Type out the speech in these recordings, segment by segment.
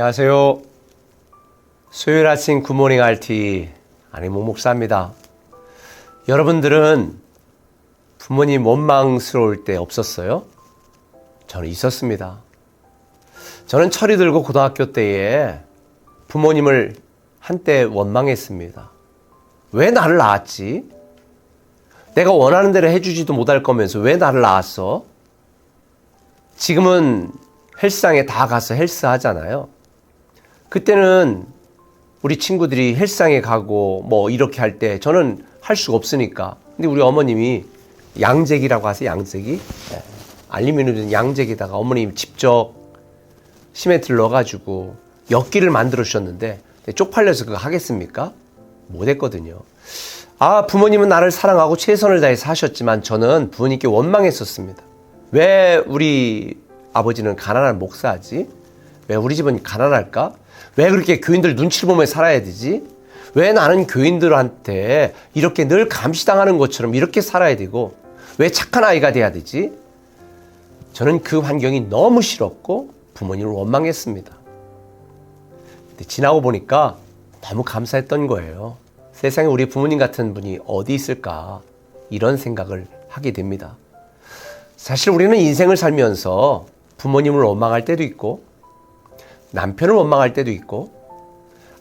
안녕하세요. 수요일 아침 굿모닝 RT 안희몽 목사입니다. 여러분들은 부모님 원망스러울 때 없었어요? 저는 있었습니다. 저는 철이 들고 고등학교 때에 부모님을 한때 원망했습니다. 왜 나를 낳았지? 내가 원하는 대로 해주지도 못할 거면서 왜 나를 낳았어? 지금은 헬스장에 다 가서 헬스 하잖아요. 그때는 우리 친구들이 헬스장에 가고 뭐 이렇게 할 때 저는 할 수가 없으니까. 근데 우리 어머님이 양재기라고 하세요, 양재기? 네. 알루미늄 양재기에다가 어머님이 직접 시멘트를 넣어가지고 엿기를 만들어 주셨는데 쪽팔려서 그거 하겠습니까? 못했거든요. 부모님은 나를 사랑하고 최선을 다해서 하셨지만 저는 부모님께 원망했었습니다. 왜 우리 아버지는 가난한 목사지? 왜 우리 집은 가난할까? 왜 그렇게 교인들 눈치를 보며 살아야 되지? 왜 나는 교인들한테 이렇게 늘 감시당하는 것처럼 이렇게 살아야 되고 왜 착한 아이가 돼야 되지? 저는 그 환경이 너무 싫었고 부모님을 원망했습니다. 근데 지나고 보니까 너무 감사했던 거예요. 세상에 우리 부모님 같은 분이 어디 있을까? 이런 생각을 하게 됩니다. 사실 우리는 인생을 살면서 부모님을 원망할 때도 있고 남편을 원망할 때도 있고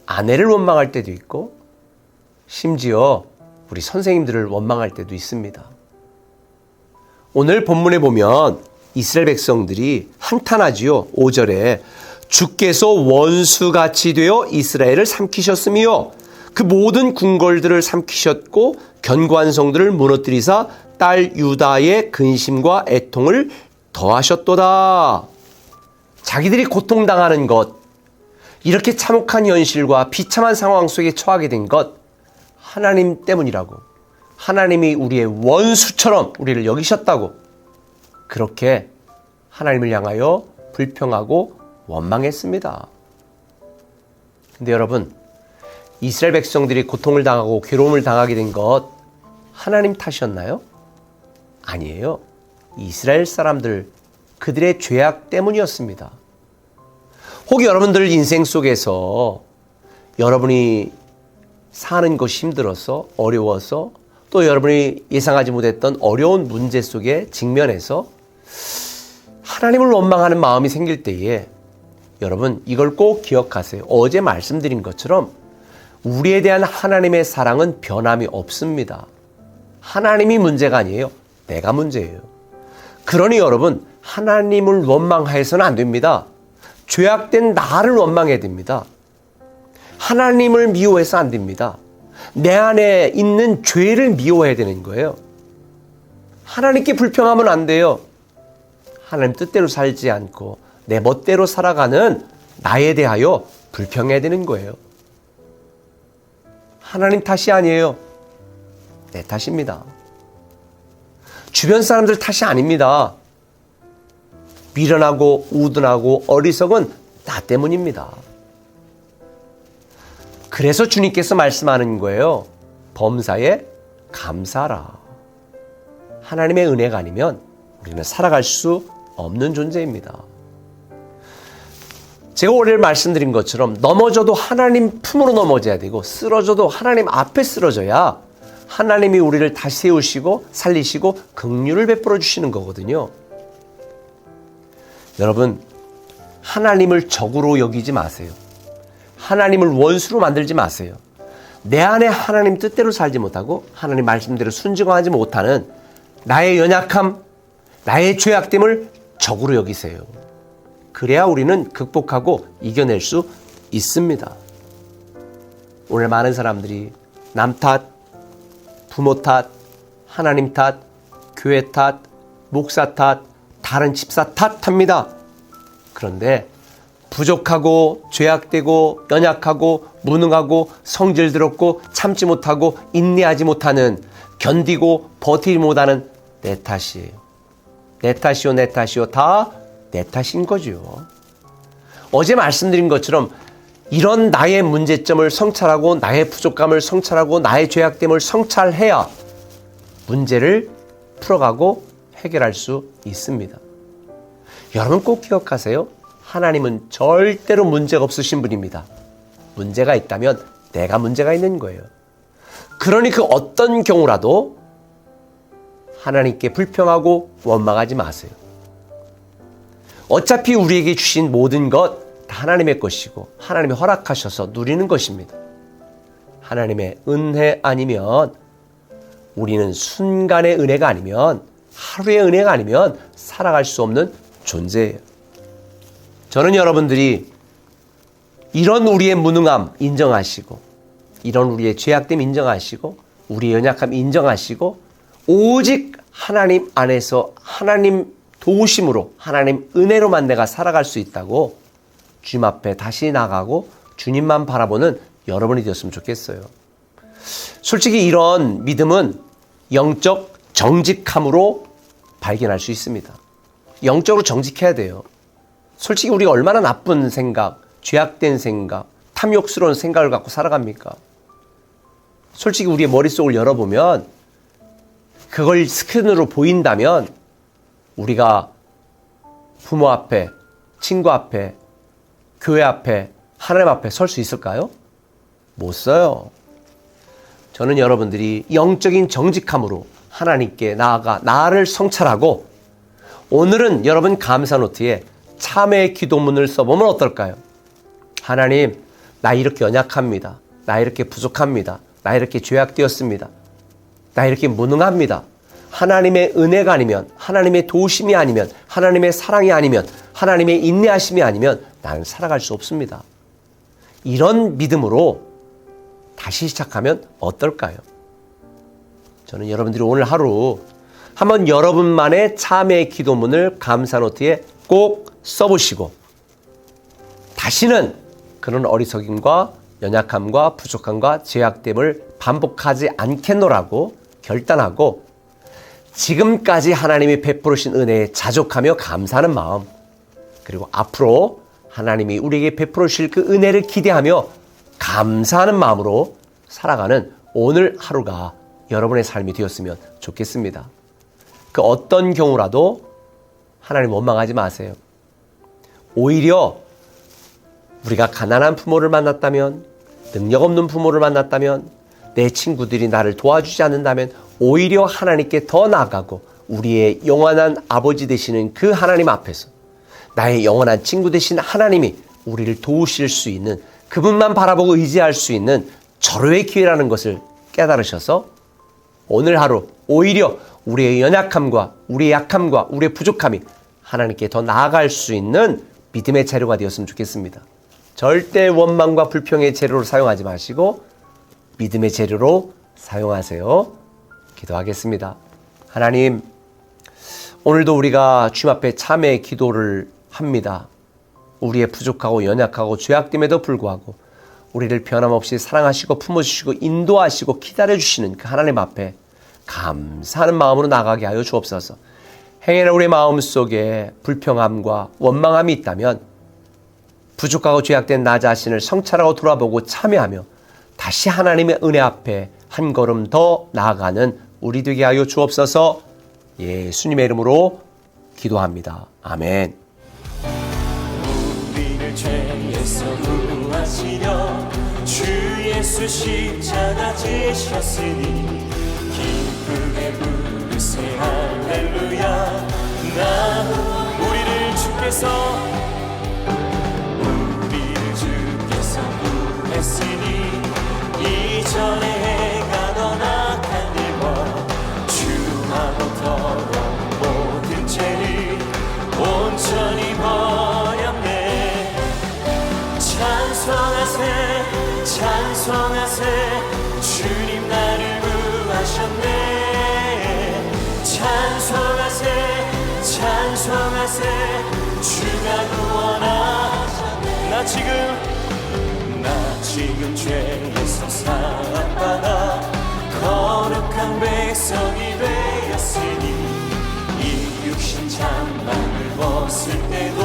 아내를 원망할 때도 있고 심지어 우리 선생님들을 원망할 때도 있습니다. 오늘 본문에 보면 이스라엘 백성들이 한탄하지요. 5절에 주께서 원수같이 되어 이스라엘을 삼키셨으며 그 모든 궁궐들을 삼키셨고 견고한 성들을 무너뜨리사 딸 유다의 근심과 애통을 더하셨도다. 자기들이 고통당하는 것, 이렇게 참혹한 현실과 비참한 상황 속에 처하게 된 것, 하나님 때문이라고. 하나님이 우리의 원수처럼 우리를 여기셨다고. 그렇게 하나님을 향하여 불평하고 원망했습니다. 근데 여러분, 이스라엘 백성들이 고통을 당하고 괴로움을 당하게 된 것, 하나님 탓이었나요? 아니에요. 이스라엘 사람들, 그들의 죄악 때문이었습니다. 혹 여러분들 인생 속에서 여러분이 사는 것이 힘들어서 어려워서 또 여러분이 예상하지 못했던 어려운 문제 속에 직면해서 하나님을 원망하는 마음이 생길 때에 여러분 이걸 꼭 기억하세요. 어제 말씀드린 것처럼 우리에 대한 하나님의 사랑은 변함이 없습니다. 하나님이 문제가 아니에요. 내가 문제예요. 그러니 여러분 하나님을 원망해서는 안 됩니다. 죄악된 나를 원망해야 됩니다. 하나님을 미워해서 안 됩니다. 내 안에 있는 죄를 미워해야 되는 거예요. 하나님께 불평하면 안 돼요. 하나님 뜻대로 살지 않고 내 멋대로 살아가는 나에 대하여 불평해야 되는 거예요. 하나님 탓이 아니에요. 내 탓입니다. 주변 사람들 탓이 아닙니다. 미련하고 우둔하고 어리석은 나 때문입니다. 그래서 주님께서 말씀하는 거예요. 범사에 감사하라. 하나님의 은혜가 아니면 우리는 살아갈 수 없는 존재입니다. 제가 오늘 말씀드린 것처럼 넘어져도 하나님 품으로 넘어져야 되고 쓰러져도 하나님 앞에 쓰러져야 하나님이 우리를 다시 세우시고 살리시고 긍휼을 베풀어 주시는 거거든요. 여러분, 하나님을 적으로 여기지 마세요. 하나님을 원수로 만들지 마세요. 내 안에 하나님 뜻대로 살지 못하고 하나님 말씀대로 순종하지 못하는 나의 연약함, 나의 죄악됨을 적으로 여기세요. 그래야 우리는 극복하고 이겨낼 수 있습니다. 오늘 많은 사람들이 남 탓, 부모 탓, 하나님 탓, 교회 탓, 목사 탓, 다른 집사 탓합니다. 그런데 부족하고 죄악되고 연약하고 무능하고 성질 더럽고 참지 못하고 인내하지 못하는 견디고 버티지 못하는 내 탓이에요. 내 탓이요 내 탓이요 다 내 탓인 거죠. 어제 말씀드린 것처럼 이런 나의 문제점을 성찰하고 나의 부족감을 성찰하고 나의 죄악됨을 성찰해야 문제를 풀어가고 해결할 수 있습니다. 여러분 꼭 기억하세요. 하나님은 절대로 문제가 없으신 분입니다. 문제가 있다면 내가 문제가 있는 거예요. 그러니 그 어떤 경우라도 하나님께 불평하고 원망하지 마세요. 어차피 우리에게 주신 모든 것 다 하나님의 것이고 하나님이 허락하셔서 누리는 것입니다. 하나님의 은혜 아니면, 우리는 순간의 은혜가 아니면, 하루의 은혜가 아니면 살아갈 수 없는 존재예요. 저는 여러분들이 이런 우리의 무능함 인정하시고, 이런 우리의 죄악됨 인정하시고, 우리의 연약함 인정하시고, 오직 하나님 안에서 하나님 도우심으로, 하나님 은혜로만 내가 살아갈 수 있다고 주님 앞에 다시 나가고 주님만 바라보는 여러분이 되었으면 좋겠어요. 솔직히 이런 믿음은 영적 정직함으로 발견할 수 있습니다. 영적으로 정직해야 돼요. 솔직히 우리가 얼마나 나쁜 생각, 죄악된 생각, 탐욕스러운 생각을 갖고 살아갑니까? 솔직히 우리의 머릿속을 열어보면 그걸 스크린으로 보인다면 우리가 부모 앞에, 친구 앞에, 교회 앞에, 하나님 앞에 설 수 있을까요? 못 서요. 저는 여러분들이 영적인 정직함으로 하나님께 나아가 나를 성찰하고, 오늘은 여러분 감사 노트에 참회의 기도문을 써보면 어떨까요? 하나님, 나 이렇게 연약합니다. 나 이렇게 부족합니다. 나 이렇게 죄악되었습니다. 나 이렇게 무능합니다. 하나님의 은혜가 아니면, 하나님의 도우심이 아니면, 하나님의 사랑이 아니면, 하나님의 인내하심이 아니면 나는 살아갈 수 없습니다. 이런 믿음으로 다시 시작하면 어떨까요? 저는 여러분들이 오늘 하루 한번 여러분만의 참회의 기도문을 감사 노트에 꼭 써보시고, 다시는 그런 어리석임과 연약함과 부족함과 죄악됨을 반복하지 않겠노라고 결단하고, 지금까지 하나님이 베풀으신 은혜에 자족하며 감사하는 마음, 그리고 앞으로 하나님이 우리에게 베풀어 주실 그 은혜를 기대하며 감사하는 마음으로 살아가는 오늘 하루가 여러분의 삶이 되었으면 좋겠습니다. 그 어떤 경우라도 하나님 원망하지 마세요. 오히려 우리가 가난한 부모를 만났다면, 능력 없는 부모를 만났다면, 내 친구들이 나를 도와주지 않는다면 오히려 하나님께 더 나아가고 우리의 영원한 아버지 되시는 그 하나님 앞에서, 나의 영원한 친구 되신 하나님이 우리를 도우실 수 있는, 그분만 바라보고 의지할 수 있는 절호의 기회라는 것을 깨달으셔서 오늘 하루 오히려 우리의 연약함과 우리의 약함과 우리의 부족함이 하나님께 더 나아갈 수 있는 믿음의 재료가 되었으면 좋겠습니다. 절대 원망과 불평의 재료로 사용하지 마시고 믿음의 재료로 사용하세요. 기도하겠습니다. 하나님, 오늘도 우리가 주님 앞에 참회의 기도를 합니다. 우리의 부족하고 연약하고 죄악됨에도 불구하고 우리를 변함없이 사랑하시고 품어주시고 인도하시고 기다려주시는 그 하나님 앞에 감사하는 마음으로 나가게 하여 주옵소서. 행여나 우리의 마음속에 불평함과 원망함이 있다면 부족하고 죄악된 나 자신을 성찰하고 돌아보고 참회하며 다시 하나님의 은혜 앞에 한 걸음 더 나아가는 우리 되게 하여 주옵소서. 예수님의 이름으로 기도합니다. 아멘. 우리를 죄에서 구하시려 주 예수 십자가 지셨으니 기쁘게 부르세 할렐루야. 나 우리를 주께서 구했으니 이전에 행하던 악한 일과 주하고 더러운 모든 죄를 온전히 버렸네. 찬송하세 찬송하세 주님 나를 구하셨네. 찬송하세 찬송하세 주가 구원하셨네. 나 지금 죄에서 사랑받아 거룩한 백성이 되었으니 이 육신 장막을 벗을 때도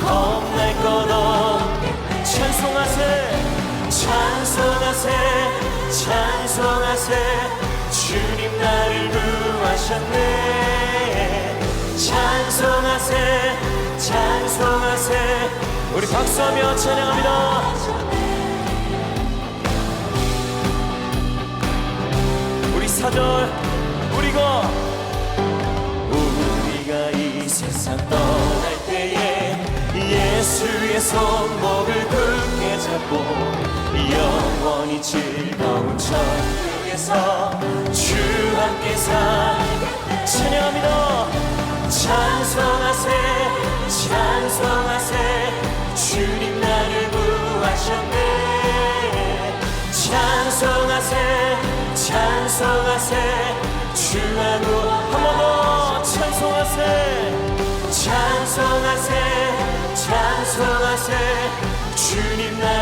겁날 것 없네. 찬송하세 찬송하세 찬송하세 주님 나를 구하셨네. 찬송하세 찬송하세 우리 박수하며 찬양합니다. 우리 4절 우리가 이 세상 떠날 때에 예수의 손목을 굳게 잡고 영원히 즐거운 천국에서 주 함께 살게 찬양합니다. 찬송하세 찬송하세 주님 나를 구하셨네. 찬송하세 찬송하세 주하고 한 번 더 찬송하세 찬송하세 찬송하세 주님 나를